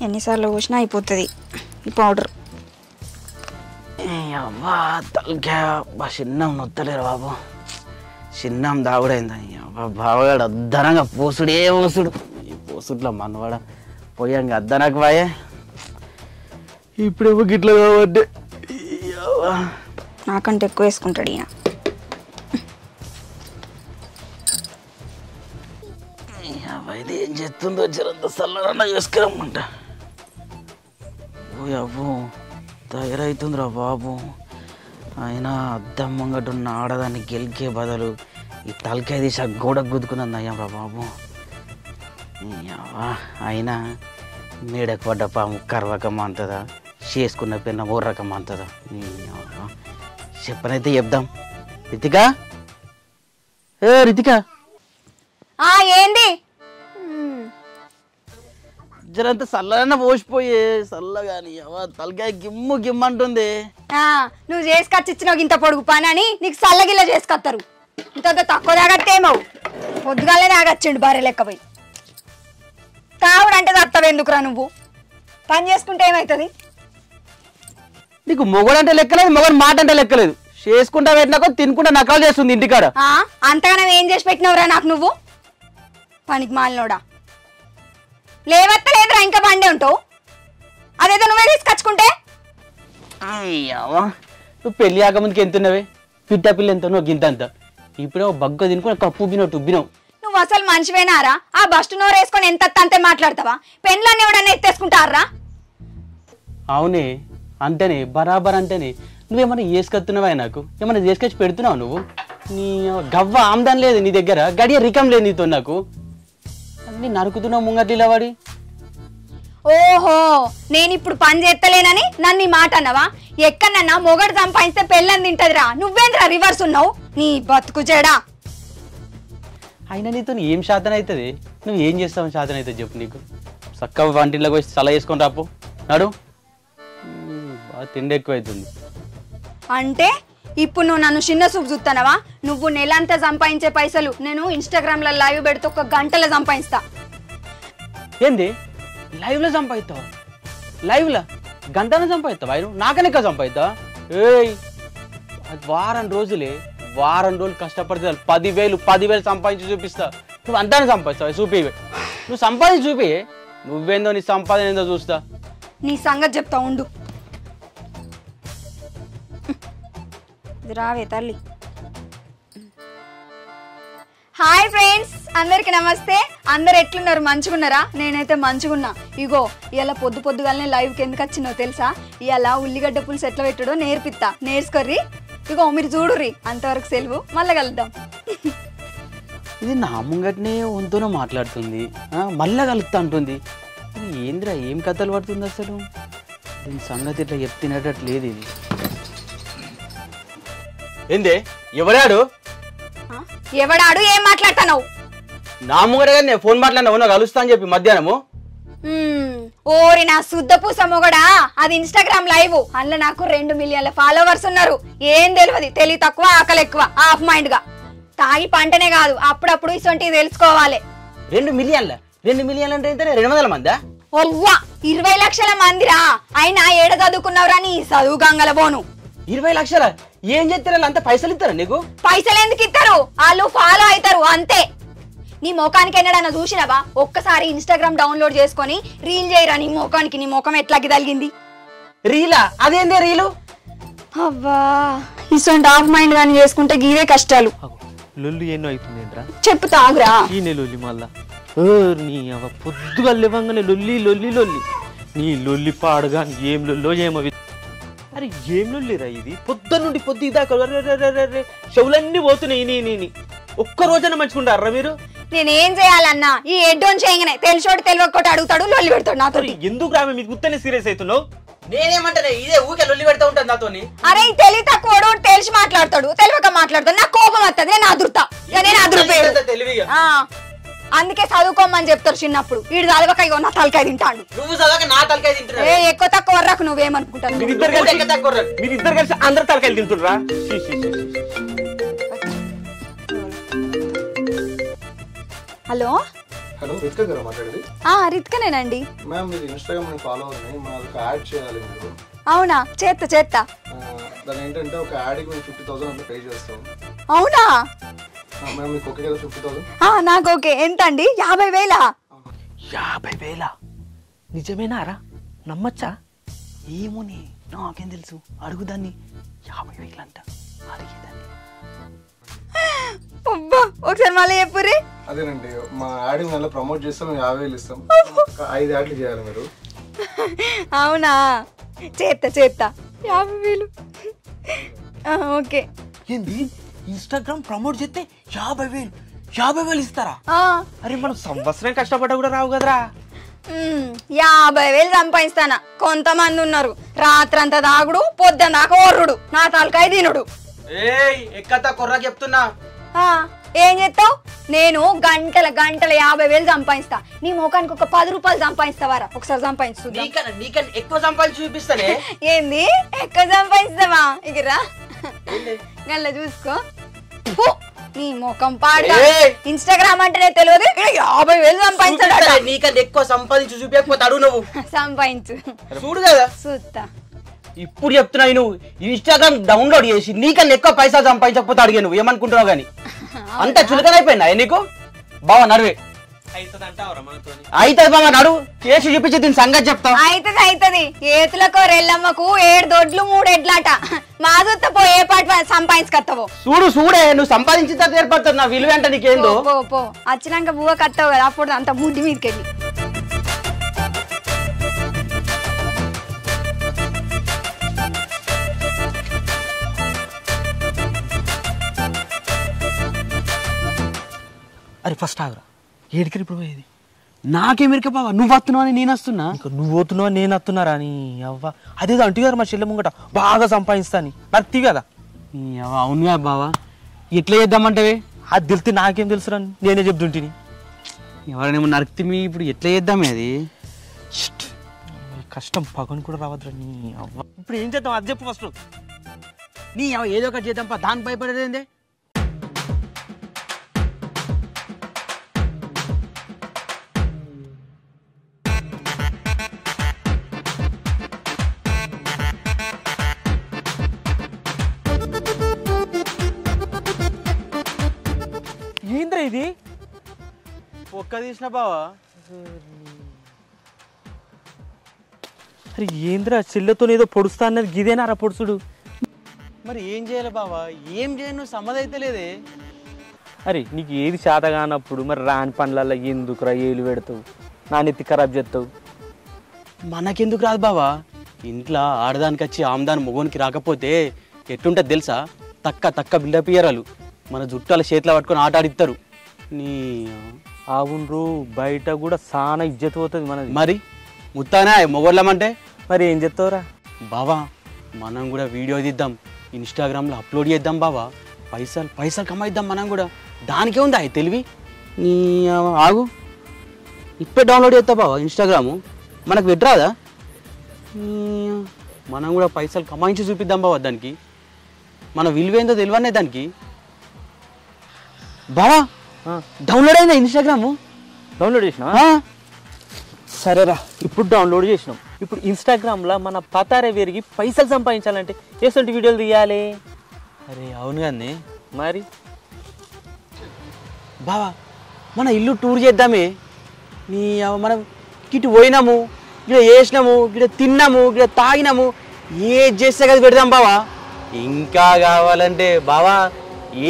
ఎన్నిసార్లు పోసినా అయిపోతుంది ఈ పౌడర్. అవ్వా తలకాయ బా చిన్నం నొత్తలేరు బాబు. చిన్నం దాగుడైంది. అవ్వ బావగాడు అద్దనంగా పోసుడే పోసుడు. ఈ పోసుట్లో మనవాడ పోయాంగా అద్దనకు బాయే. ఇప్పుడేమో గిట్ల కాబట్టి నాకంటే ఎక్కువ వేసుకుంటాడు ఈయన. ఇది ఏం చేస్తుందో జరంత చల్లరన్నా చేసుకురమ్మంట. ఓ అవ్వు తయారవుతుందిరా బాబు. అయినా అద్దం ముంగటున్న ఆడదాన్ని గెలికే బదులు ఈ తలకాయ తీసి గోడకు గుద్దుకున్నది అయ్యాం రా బాబు. అయినా మేడకు పడ్డ పాము కర్వకం అంతదా, చేసుకున్న పిన్న ఓ రకం అంతదా. చెప్పనైతే చెప్దాం. రితిక, ఏ రితిక, ఏంది జరంత చల్లన పోసిపోయే చల్లగాని తలకాయ గిమ్ము గిమ్మంటుంది. నువ్వు చేసుకొచ్చిచ్చినావు ఇంత పొడుగు పని అని నీకు చల్లగిల్ల చేసుకొస్తారు. ఇంత తక్కువ తాగత్తేమవు. పొద్దుగాలే తాగచ్చిండు భార్య లెక్కపోయి. తాగుడంటే తత్తవు ఎందుకురా నువ్వు? పని చేసుకుంటే ఏమవుతుంది? నీకు మొగడంటే లెక్కలేదు, మొగడు మాట అంటే లెక్కలేదు. చేసుకుంటా పెట్టినాకో తినుకుంటా నకాలు చేస్తుంది ఇంటికాడ. అంతగానం ఏం చేసి పెట్టినవురా నాకు నువ్వు? పనికి మాలినోడా. లేవత్తలేదురా ఇంకా బండే ఉంటావు. అదేదో నువ్వే తీసుకొచ్చుకుంటే. అయ్యావా నువ్వు పెళ్లి కాకముందుకు ఎంతున్నవే? పిట్ట పిల్ల ఎంత నువ్వు గింతంత. ఇప్పుడే బగ్గ తినుకుని కప్పు ఉబ్బినావు టుబ్బినావు. నువ్వు అసలు మనిషివేనారా? ఆ బస్టు నోరు వేసుకొని ఎంత అంతే మాట్లాడతావా? పెన్లన్నీ ఎవడన్నా ఎత్తేసుకుంటారా? అవునే అంటేనే బరాబర్ అంటేనే. నువ్వేమన్నా చేసుకొస్తున్నావా? నాకు ఏమన్నా చేసుకొచ్చి పెడుతున్నావు నువ్వు? నీ గవ్వ ఆమ్దాన్ లేదు నీ దగ్గర, గడియ రికం లేదు నీతో. నాకు అన్ని నరుకుతున్నావు ముంగట్లా వాడి. ఓహో, నేను ఇప్పుడు పని చేస్తలేనని నన్ను మాట అన్నవా? ఎక్కడన్నా మొగడు సంపాదిస్తే పెళ్ళని తింటదిరా. నువ్వేంద్రా రివర్స్ ఉన్నావు? నీ బతుకు చెడా. అయినా నీతో ఏం శాతం అవుతుంది? నువ్వు ఏం చేస్తావు శాతం అవుతుంది చెప్పు. నీకు చక్కగా వంటిలోకి వచ్చి చల్ల చేసుకొని రాపు నాడు. బాగా తిండి ఎక్కువ అవుతుంది. అంటే ఇప్పుడు నువ్వు నన్ను చిన్న చూపు చూస్తానవా? నువ్వు నెలంతా సంపాదించే పైసలు నేను ఇన్స్టాగ్రామ్ లో లైవ్ పెడితే 1 గంటలో సంపాదిస్తా. ఏంది లైవ్ లో సంపాదిస్తావా? లైవ్ లో గంటలో సంపాదిస్తావా? నాకనే ఎక్కువ సంపాదిస్తా. ఏయ్ అది వారం రోజులే, వారం రోజులు కష్టపడితే 10,000 సంపాదించి చూపిస్తా. నువ్వు అంతానే సంపాదిస్తావు. చూపి నువ్వు సంపాదించి చూపి. నువ్వేందో నీ సంపాదన ఏందో చూస్తా. నీ సంగతి చెప్తా ఉండు. రావే తల్లి. హాయ్ ఫ్రెండ్స్, అందరికి నమస్తే. అందరు ఎట్లున్నారు? మంచిగున్నారా? నేనైతే మంచిగున్నా. ఇగో ఇలా పొద్దుగాలనే లైవ్కి ఎందుకు వచ్చినావు తెలుసా? ఇలా ఉల్లిగడ్డ పులుసు ఎట్లా పెట్టుడో నేర్పిస్తా. నేర్చుకోర్రి. ఇగో మీరు చూడుర్రి. అంతవరకు సెలవు, మళ్ళీ కలుద్దాం. ఇది నా ముంగట్నే వంతున మాట్లాడుతుంది, మళ్ళా కలుపుతా అంటుంది. ఏంద్రా ఏం కథలు పడుతుంది అసలు? దీని సంగతి ఇట్లా చెప్తున్నట్లేదు. ఇది ఏందే? ఎవడాడు? ఎవడాడు? ఏం మాట్లాడతావు? నా ముంగడే నేను ఫోన్ మాట్లాడినా ఉన్నా కలుస్తా అని చెప్పి మధ్యాహ్నము. ఓరి నా శుద్ధ పూస మొగడా, అది ఇన్స్టాగ్రామ్ లైవ్. అందులో నాకు 2 మిలియన్ల ఫాలోవర్స్ ఉన్నారు. ఏం తెలియదు, తెలివి తక్కువ, ఆకలి ఎక్కువ, హాఫ్ మైండ్ గా. తాగి పంటనే కాదు, అప్పుడప్పుడు ఇసొంటివి తెలుసుకోవాలి. 2 మిలియన్ల? 2 మిలియన్లు అంటే 200 మందా? ఒవ్వా 20 లక్షల మందిరా. అయినా ఏడ చదువుకున్నావురా నీ చదువు గంగల పోను. 20 లక్షల? ఏం చేస్తారు? అంత పైసలు ఇస్తారా నీకు? పైసలు ఎందుకు ఇస్తారు? వాళ్ళు ఫాలో అవుతారు అంతే. నీ ముఖానికి ఎన్నడన్నా చూసినావా? ఒక్కసారి ఇన్స్టాగ్రామ్ డౌన్లోడ్ చేసుకొని రీల్ చేయరా నీ ముఖానికి. నీ ముఖం ఎట్లాకి తగిలింది? రీలా? అదేందే రీలు? అవ్వా ఇసొంటి హాఫ్ మైండ్ గాని చేసుకుంటే గీవే కష్టాలు. లొల్లి ఎన్నో అవుతుంది. చెప్పుతా ఆగురా. ఈ లొల్లి మళ్ళా నీ పొద్దుగా లేవంగానే లొల్లి లొల్లి లొల్లి. నీ లొల్లి పాడుగా ఏం లొల్లో ఏమో. అరే ఏం లొల్లిరా ఇది? పొద్దున్న నుండి పొద్దు ఇదాకా చెవులన్నీ పోతున్నాయి. నీ ఒక్క రోజైనా మంచుకుంటారా మీరు? నేనేం చేయాలన్నా ఈ ఎడ్డోన్ చేయగానే తెలిసోడు తెలియకోటి అడుగుతాడు, లొల్లి పెడతాడు నాతో. ఎందుకు రామే మీకు గుత్తనే సీరియస్ అవుతున్నావు? నేనేమంటానే ఇదే ఊకే లొల్లి పెడతా ఉంటాను నాతో. అరే తెలివి తక్కువ తెలిసి మాట్లాడతాడు, తెలియక మాట్లాడతాడు. నాకు కోపం వస్తుంది, నేను అదురుతా. తెలివిగా అందుకే చదువుకోమని చెప్తారు చిన్నప్పుడు. వీడు చదవక ఇగో నా తలకాయ తింటాడు. నువ్వు చదవక నా తలకాయ తింటున్నా. ఎక్కువ తక్కువ వర్రకు నువ్వేమనుకుంటావు? మీరిద్దరు కలిసి అందరు తలకాయలు తింటుర్రా? హలో హలో రితిక గారు మాట్లాడేది? రితికనేనండి. మ్యామ్ మీరు ఇన్స్టాగ్రామ్ నేను ఫాలో అవుతుంది, మాకు ఒక యాడ్ చేయాలి మీరు. అవునా, చేస్తా. దాని ఏంటంటే ఒక యాడ్కి మేము 50,000 అంతా పే చేస్తాం. అవునా మ్యామ్ మీకు ఓకే కదా 50,000? నాకు ఓకే. ఎంత అండి? 50,000? 50,000 నిజమేనారా? నమ్మచ్చా? ఏమోని నాకేం తెలుసు, అడుగుదాన్ని. 50,000 అంట, అడిగేదాన్ని. ఒకసారి మళ్ళీ చెప్పుర్రి. అదేనండి, మా యాడ్ నెల ప్రమోట్ చేస్తాం, మేము 50,000 ఇస్తాం. 5 యాడ్లు చేయాలి మీరు. అవునా, చేస్తా 50,000. ఓకే. ఏంది ఇన్స్టాగ్రామ్ ప్రమోట్ చేస్తే 50,000 ఇస్తారా? అరే మనం సంవత్సరం కష్టపడ్డా కూడా రావు కదరా. 50,000 సంపాదిస్తానా? కొంతమంది ఉన్నారు రాత్రంతా దాగుడు, పొద్దున దాకా ఓర్రుడు, నా తలకాయ తినుడు. ఎక్కత కొర్ర చెప్తున్నా. ఏం చేస్తావు? నేను గంటల 50,000 సంపాదిస్తా. నీ ముఖానికి ఒక 10 రూపాయలు సంపాదిస్తావారా? ఒకసారి సంపాదించు. నీకన్నా ఎక్కువ సంపాదించి చూపిస్తానే. ఏంది ఎక్కువ సంపాదిస్తావా? ఇకరా గంట చూసుకో. నీ ముఖం పాడ. ఇన్స్టాగ్రామ్ అంటేనే తెలియదు, 50,000 సంపాదించాడు. నీకన్నా ఎక్కువ సంపాదించి చూపించకపోతే అడుగు నువ్వు. సంపాదించు చూడు కదా, చూస్తా. ఇప్పుడు చెప్తున్నా, నువ్వు ఇన్స్టాగ్రామ్ డౌన్లోడ్ చేసి నీకన్నా ఎక్కువ పైసా సంపాదించకపోతే అడిగే. నువ్వు ఏమనుకుంటున్నావు గానీ అంత చులకనైపోయినా నీకు? బావా నడువే. అవుతుంది బావా, నడు చేసి చూపించి దీని సంగతి చెప్తా. అవుతుంది. ఏతులకు రెల్లమ్మకు 7 దొడ్లు 3 ఎడ్లాట. మా చూస్తా పో, ఏ పాట సంపాదించుకొస్తావో చూడే. నువ్వు సంపాదించిన తర్వాత ఏర్పడుతుంది నా విలువ అంటే. నీకేందో పో వచ్చినాక బువ్వ కట్టావు కదా, అప్పుడు అంత ముడ్డి మీదకెళ్ళి. అరే ఫస్ట్ ఆగురా, ఏడికి ఇప్పుడు పోయేది? నాకేమిరిక బావా, నువ్వు వస్తున్నావు అని నేను వస్తున్నా. నువ్వు పోతున్నావు నేను వస్తున్నారా? నీ అవ్వ అదేదో అంటు గారు మా చెల్లె ముంగట బాగా సంపాదిస్తాను నత్తి కదా. అవునుగా బావా, ఎట్లా చేద్దామంటే? అది తెలిస్తే నాకేం తెలుసురా, నేనే చెప్తుంటిని. ఎవరైనా నరికితే మీ ఇప్పుడు ఎట్లా చేద్దామే? అది కష్టం, పగని కూడా రావద్దురా. నీ అవ్వ ఇప్పుడు ఏం చేద్దాం అది చెప్పు ఫస్ట్. నీ ఏదో ఒకటి చేద్దాం, దానికి భయపడేది. ఏంద్రా ఇది? ఒక్క తీసిన బావా. అరే ఏంద్రా, చెల్లెతో ఏదో పొడుస్తా అన్నది గిదేనారా పొడుసుడు? మరి ఏం చేయాలి బావా? ఏం చేయను సమ్మదైతే లేదే. అరే నీకు ఏది చేత కానప్పుడు మరి రాని పనులలో ఎందుకురా ఏలు పెడతావు, నా నెత్తి ఖరాబ్ చేస్తావు? మనకెందుకు రాదు బావా? ఇంట్లో ఆడదానికి వచ్చి ఆమదాని మొగోనికి రాకపోతే ఎట్లుంటుంది తెలుసా? తక్క బిల్డప్ ఇయ్యరాలు మన జుట్టాల చేతిలో పట్టుకొని ఆట ఆడిస్తారు. నీ అవును, బయట కూడా చాలా ఇజ్జత్ పోతుంది మనది. మరి ముత్తానా మొగోళ్ళమంటే మరి ఏం చెప్తావురా బావా? మనం కూడా వీడియో తీద్దాం, ఇన్స్టాగ్రామ్లో అప్లోడ్ చేద్దాం బావా. పైసలు కమాయిద్దాం మనం కూడా. దానికే ఉందా తెలివి? నీ ఆగు, ఇప్పుడే డౌన్లోడ్ చేస్తా బావా ఇన్స్టాగ్రాము. మనకు పెట్టరాదా? మనం కూడా పైసలు కమాయించి చూపిద్దాం బావా. దానికి మన విలువేందో తెలివనే దానికి. బావా డౌన్లోడ్ అయిందా ఇన్స్టాగ్రాము? డౌన్లోడ్ చేసినా? సరేరా, ఇప్పుడు డౌన్లోడ్ చేసినాం. ఇప్పుడు ఇన్స్టాగ్రామ్లో మన పతారే వేరికి పైసలు సంపాదించాలంటే ఎటువంటి వీడియోలు తీయాలి? అరే అవును కానీ మరి బావా మన ఇల్లు టూర్ చేద్దామే. నీ మనం ఇటు పోయినాము, ఇక్కడ వేసినాము, ఇక్కడ తిన్నాము, ఇక్కడ తాగినాము, ఏది చేస్తే కదా పెడదాం బావా. ఇంకా కావాలంటే బావా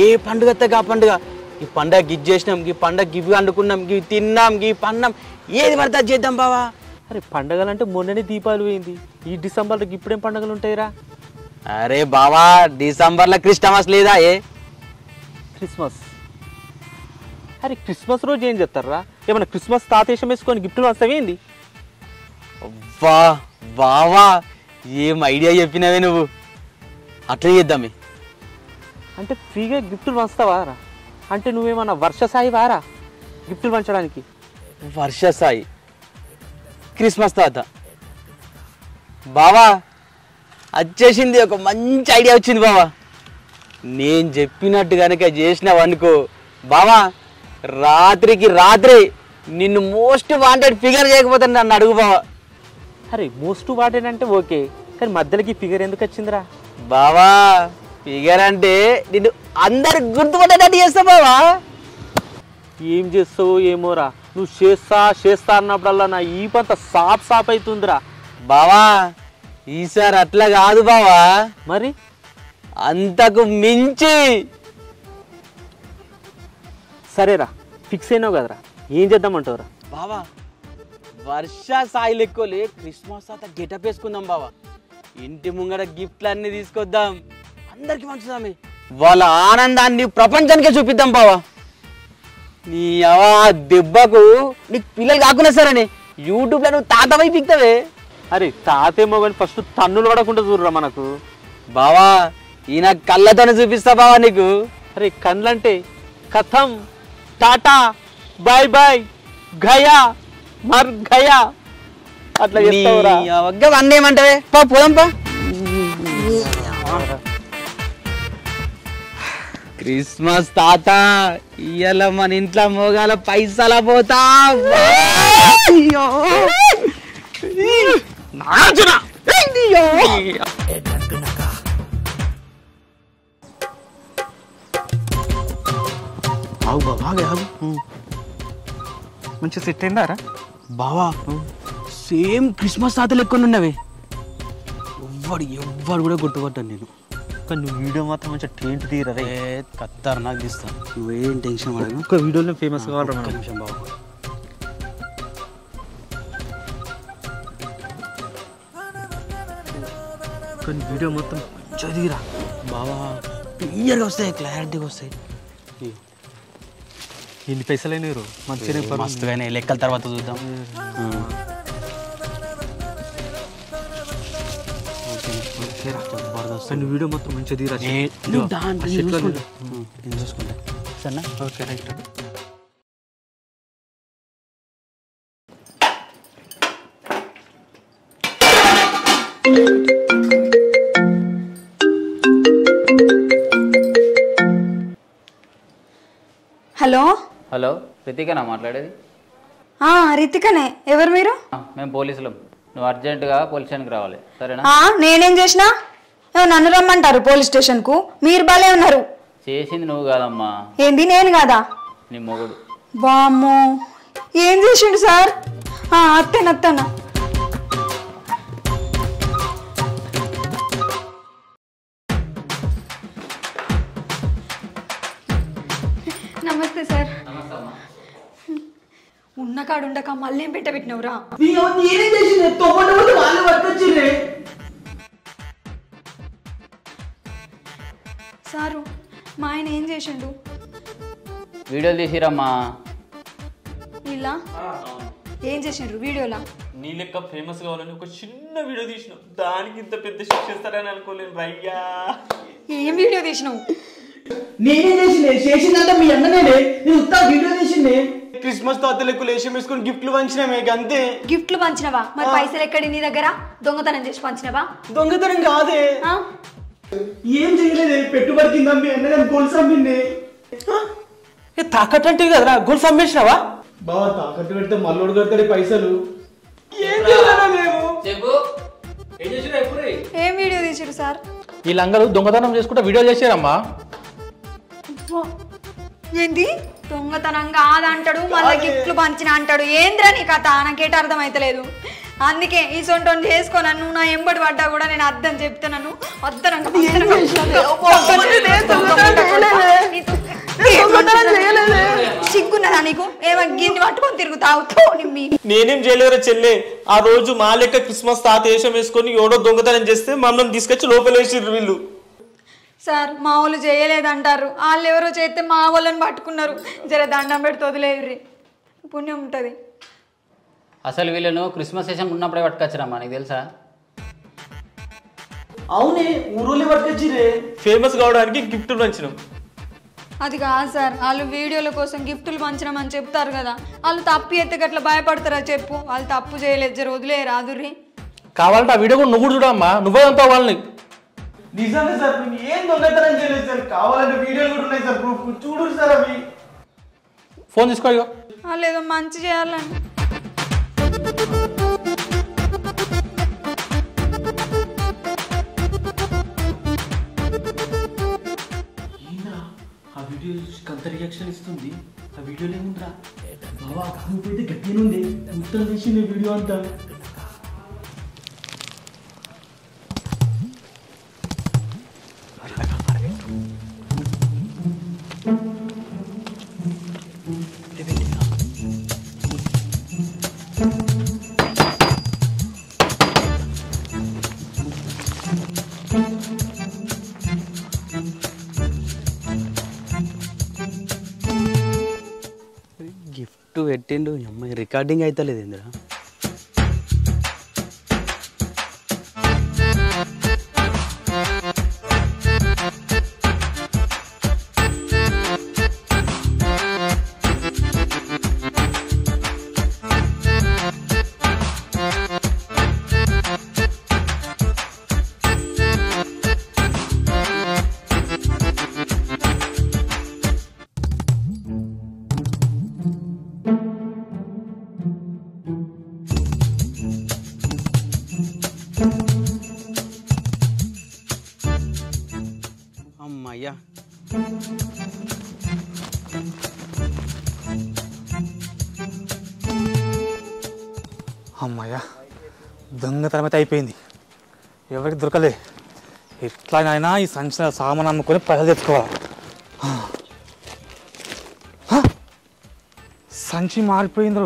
ఏ పండుగ వస్తే ఆ పండుగ, ఈ పండగ గిజ్ చేసినాం, ఈ పండగ గివి వండుకున్నాం, ఇవి తిన్నాం, ఇవి పన్నాం, ఏది పడితే అది చేద్దాం బావా. అరే పండగలు అంటే మొన్ననే దీపావళి పోయింది, ఈ డిసెంబర్లోకి ఇప్పుడేం పండుగలు ఉంటాయిరా? అరే బావా డిసెంబర్లో క్రిస్టమస్ లేదా? క్రిస్మస్. అరే క్రిస్మస్ రోజు ఏం చేస్తారా? ఏమన్నా క్రిస్మస్ తాతేషం వేసుకొని గిఫ్ట్లు వస్తావేంది? అబ్బా బావా ఏం ఐడియా చెప్పినవే నువ్వు. అట్లా చేద్దామే. అంటే ఫ్రీగా గిఫ్ట్లు పంచుతావా రా? అంటే నువ్వేమన్నా వర్షసాయి వారా గిఫ్ట్లు పంచడానికి? వర్షసాయి క్రిస్మస్ తాత బావా వచ్చేసింది, ఒక మంచి ఐడియా వచ్చింది బావా. నేను చెప్పినట్టు కనుక చేసినావు అనుకో బావా, రాత్రికి రాత్రి నిన్ను మోస్ట్ వాంటెడ్ ఫిగర్ చేయకపోతే నన్ను అడుగు బావా. అరే మోస్ట్ వాడెడ్ అంటే ఓకే, కానీ మధ్యలోకి ఫిగర్ ఎందుకు వచ్చిందిరా? బావా ఫిగర్ అంటే నిన్ను అందరు గుర్తుపట్టేటట్టు చేస్తా బావా. ఏం చేస్తావు ఏమోరా, నువ్వు చేస్తా అన్నప్పుడల్లా నా ఈ పంత సాప్ అవుతుందిరా. బావా ఈసారి అట్లా కాదు బావా, మరి అంతకు మించి. సరేరా ఫిక్స్ అయినావు కదరా, ఏం చేద్దామంటావురా? బావా వర్ష సాయి లెక్కలే క్రిస్మస్ తాత గెటప్ వేసుకుందాం బావా. ఇంటి ముంగడ గిఫ్ట్లు అన్ని తీసుకొద్దాం, అందరికి పంచుదామే, వాళ్ళ ఆనందాన్ని ప్రపంచానికే చూపిద్దాం బావా. నీ దెబ్బకు నీకు పిల్లలు కాకుండా సరే యూట్యూబ్లో నువ్వు తాత వైపు పిక్తావే. అరే తాతేమో కానీ ఫస్ట్ తన్నులు పడకుండా చూడరా మనకు. బావా ఈయన కళ్ళతోనే చూపిస్తా బావా నీకు. అరే కళ్ళంటే కథం టాటా బాయ్ బాయ్ గయా మర్ గయా అట్లా చెప్తావురా. అన్నీ ఏమంటావే పా పోదాం పా. క్రిస్మస్ తాత ఇయ్యాల మన ఇంట్లో మోగాల పైసల పోతా. మంచి సెట్ అయిందారా బావా? సేమ్ క్రిస్మస్ తాత లెక్కన ఉన్నవే, ఎవ్వడు కూడా గుర్తుపట్టాను నేను. కానీ నువ్వు వీడియో మాత్రం మంచిగా టేంట్ తీయరా రే. కత్తారు నాకు తీస్తాను, నువ్వేం టెన్షన్ పడను. ఒక్క వీడియోలో ఫేమస్ కావాలరా మనం. నిమిషం బావా. కానీ వీడియో మొత్తం చదివిరా బావా, క్లియర్గా వస్తాయి, క్లారిటీగా వస్తాయి. ఎన్ని పైసలైనా మంచిగా మస్తుగానే లెక్కల తర్వాత చూద్దాం. కానీ వీడియో మొత్తం మంచిగా తీరా. నేను చూసుకుంటా సరేనా? Okay right. హలో హలో రితికేనా మాట్లాడేది? రితికనే. ఎవరు మీరు? మేము పోలీసులం. నువ్వు అర్జెంటుగా పోలీస్ స్టేషన్కి రావాలి, సరేనా? నేనేం చేసినా? నన్ను రమ్మంటారు పోలీస్ స్టేషన్కు? మీరు బాలే ఉన్నారు. చేసింది నువ్వు కాదమ్మా. ఏంది నేను కాదా? నీ మొగుడు. బామ్మో ఏం చేసిండు సార్? అత్తేనా నమస్తే సార్. ఉన్న కాడు ఉండక మళ్ళీ ఏం పెట్టబెట్టినవురా? సారు మా ఆయన ఏం చేసిండు? వీడియోలు తీసిరమ్మా. ఇలా ఏం చేసిండ్రు వీడియోలా? నీ లెక్క ఫేమస్ కావాలని ఒక చిన్న వీడియో తీసిన, దానికి ఇంత పెద్ద శిక్ష ఇస్తారని అనుకోలేను రయ్యా. ఏం వీడియో తీసినావు? నేనే చేసిందంటే మీ అన్ననే, నేను ఉత్తా వీడియో తీసిండే. క్రిస్మస్ తాత లెక్కలు వేషం వేసుకొని గిఫ్ట్లు పంచినామే అంతే. గిఫ్ట్లు పంచినవా? మరి పైసలు ఎక్కడి నీ దగ్గర? దొంగతనం చేసి పంచినవా? దొంగతనం కాదే, ఏం చేయలేదే. పెట్టుబడి కింద మీ అన్న గొలుసు అమ్మింది. తాకట్టు అంటే కదరా, గొలుసు అమ్మేసినావా? బావా తాకట్టు పెడితే మళ్ళీ కడతాడు పైసలు. ఏం వీడియో తీసిరు సార్? ఈ లంగలు దొంగతనం చేసుకుంటే వీడియో చేసారమ్మా. ఏంది దొంగతనం కాదంటాడు, మళ్ళీ గిఫ్ట్లు పంచిన అంటాడు. ఏంద్రా నీ కథ? నాకేట అర్థం అయితలేదు. అందుకే ఈ సొంటోని చేసుకో. నన్ను నా ఎంబడి పడ్డా కూడా నేను అర్థం చెప్తాను. సిగ్గున్నదా నీకు? ఏమో గిన్నె పట్టుకొని తిరుగుతావు. నేనేం చేయలేరా చెల్లె, ఆ రోజు మా లెక్క క్రిస్మస్ తాత వేషం వేసుకొని ఎవడో దొంగతనం చేస్తే మమ్మల్ని తీసుకొచ్చి లోపల వేసిర్రు వీళ్ళు. సార్ మా వాళ్ళు చేయలేదంటారు, వాళ్ళు ఎవరో చేస్తే మా వాళ్ళని పట్టుకున్నారు. జర దండం పెడితే వదిలేరు, పుణ్యం ఉంటుంది. అసలు వీళ్ళను క్రిస్మస్ సెషన్ ఉన్నప్పుడే పట్టుకొచ్చారమ్మా, నీకు తెలుసా? అవునే ఊరోళ్ళు పట్టుకొచ్చిరే. ఫేమస్ కావడానికి గిఫ్ట్ పంచినాం. అది కాదు సార్, వాళ్ళు వీడియోల కోసం గిఫ్టులు పంచినామని చెప్తారు కదా. వాళ్ళు తప్పు ఎత్తే అట్లా భయపడతారా చెప్పు? వాళ్ళు తప్పు చేయలేదు, జర వదిలేరు ఆదుర్రి. కావాలంటే ఆ వీడియో కూడా నువ్వు కూడా చూడమ్మా, నువ్వే అంతా వాళ్ళని. నిజమే సార్, మేము ఏం దొంగతనం చేయలేదు సార్. కావాలంటే వీడియోలు కూడా ఉన్నాయి సార్, ప్రూఫ్ చూడు సార్. అవి ఫోన్ తీసుకో. లేదో మంచి చేయాలని. ఆ వీడియో కంత రియాక్షన్ ఇస్తుంది. ఆ వీడియోలో ఏముందిరా బాబా అయితే గట్టిగా ఉంది మొత్తం తీసింది వీడియో అంతా. గిఫ్ట్ పెట్టిండు అమ్మాయి రికార్డింగ్ అయితే లేదు ఇందిరా. అమ్మయ్యా అమ్మయ్యా దొంగతనం అయితే అయిపోయింది. ఎవరికి దొరకలే. ఎట్లాగైనా ఈ సంచిన సామాన్ అమ్ముకొని పైసలు తెచ్చుకోవాలి. సంచి మారిపోయింది.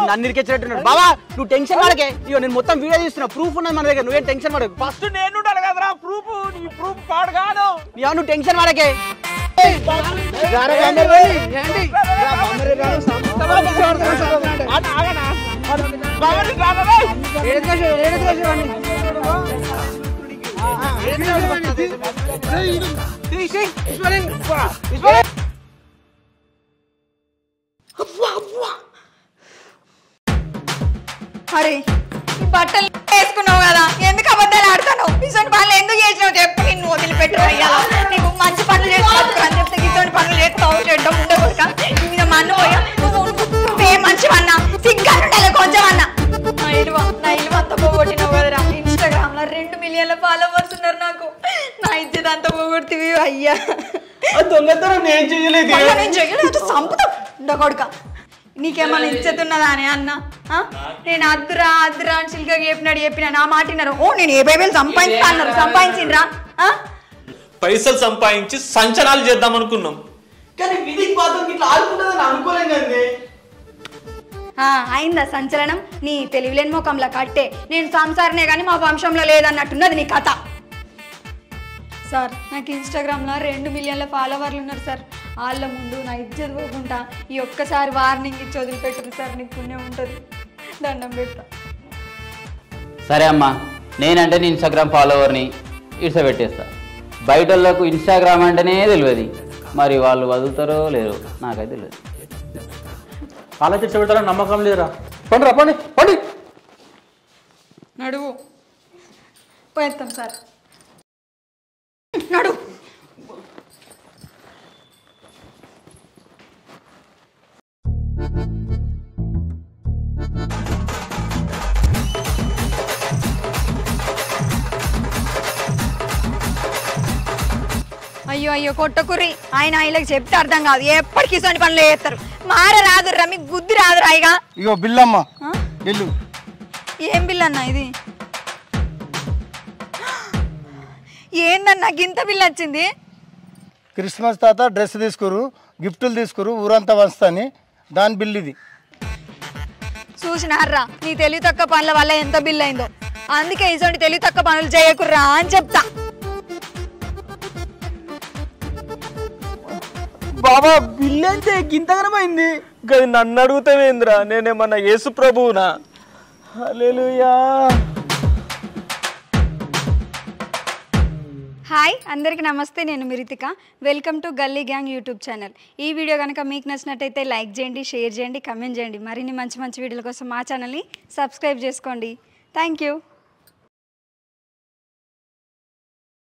నన్ను ఇరికెచ్చినట్టున్నాడు. బాబా నువ్వు టెన్షన్ పడకే. ఇగో నేను మొత్తం వీడియో తీస్తున్నా, ప్రూఫ్ ఉన్నది మన దగ్గర. నువ్వేం టెన్షన్ పడకు. ఫస్ట్ నేను ఉండాలి కదరా ప్రూఫ్. నీ ప్రూఫ్ పాడు కాదు. నువ్వు టెన్షన్ పడకే. అరే ఈ బట్టలు వేసుకున్నావు కదా, ఎందుకు అబద్ధాలు ఆడతాను? ఇటువంటి పనులు ఎందుకు చేసినావు చెప్పు. నిన్ను వదిలిపెట్టు అయ్యాలా. నీకు మంచి పనులు చేసుకోవచ్చు అని చెప్తే ఇటువంటి పనులు చేస్తావు. చెడ్డం ఉండకూడక మీద మన్ను పోయా. నువ్వే మంచివన్నా, సిగ్గాలుండాలి కొంచెం అన్నా. నా ఇల్లు అంతా పోగొట్టినావు కదరా. ఇన్స్టాగ్రామ్ లో 2 మిలియన్ల ఫాలోవర్స్ ఉన్నారు నాకు. నా ఇజ్జత్ అంతా పోగొడుతుంది అయ్యా. దొంగతనం నేను చేయలేదు. నేను చెయ్యలేదు, సంపుతా ఉండకూడక. నీకేమన్నా ఇజ్జత్ ఉన్నదా అని అన్న? నేను అద్దురా అని సిల్గా చెప్పిన నా మాట విన్నారు. ఓ నేను 50,000 సంపాదించుతా అన్నారు. సంపాదించిండ్రా? పైసలు సంపాదించి సంచనాలు చేద్దాం అనుకున్నాం, కానీ విధికి మాత్రం ఇట్లా ఆడుకుంటుందని అనుకోలేం కదండి. అయిందా సంచలనం? నీ తెలివిలేని ముఖంలో కట్టే. నేను సంసారనే కానీ మా వంశంలో లేదన్నట్టున్నది నీ కథ. సార్ నాకు ఇన్స్టాగ్రామ్లో 2 మిలియన్ల ఫాలోవర్లు ఉన్నారు సార్. వాళ్ళ ముందు నా ఇజ్జత్ పోకుండా ఈ ఒక్కసారి వార్నింగ్ ఇచ్చి వదిలిపెట్టరు సార్. నీకు పుణ్యం ఉంటుంది, దండం పెడతా. సరే అమ్మా, నేనంటే నీ ఇన్స్టాగ్రామ్ ఫాలోవర్ని ఇడ్సబెట్టేస్తా. బయట వాళ్ళకు ఇన్స్టాగ్రామ్ అంటేనే తెలియదు, మరి వాళ్ళు వదులుతారో లేరో నాకైతే తెలియదు. వాళ్ళైతే ఇష్టపెడతారని నమ్మకం లేదురా. పండి పండి పండి నడువు పోయేస్తాం సార్. నడు. అయ్యో కొట్టకుర్రి. ఆయన ఆయనకి చెప్తే అర్థం కాదు. ఎప్పటికీ ఇటువంటి పనులు చేస్తారు. మార రాదుర్రా, మీకు బుద్ధి రాదురా. ఇగో బిల్లమ్మా, బిల్లు. ఏం బిల్ అన్నా ఇది? ఏందన్నా గింత బిల్ వచ్చింది? క్రిస్మస్ తాత డ్రెస్ తీసుకురు, గిఫ్టులు తీసుకురు, ఊరంతా వస్తాని దాని బిల్ ఇది. చూసినారా నీ తెలివి తక్కువ పనుల వల్ల ఎంత బిల్ అయిందో. అందుకే ఇటువంటి తెలివి తక్కువ పనులు చేయకుర్రా అని చెప్తా. బాబా బిల్ అంటే గింతగనమైంది. గది నన్ను అడుగుతావేంద్రా, నేనేమన్నా యేసు ప్రభువునా? హల్లెలూయా. హాయ్ అందరికీ నమస్తే, నేను మిరితిక. వెల్కమ్ టు గల్లీ గ్యాంగ్ యూట్యూబ్ ఛానల్. ఈ వీడియో కనుక మీకు నచ్చినట్టయితే లైక్ చేయండి, షేర్ చేయండి, కమెంట్ చేయండి. మరిన్ని మంచి మంచి వీడియోల కోసం మా ఛానల్ని సబ్స్క్రైబ్ చేసుకోండి. Thank you.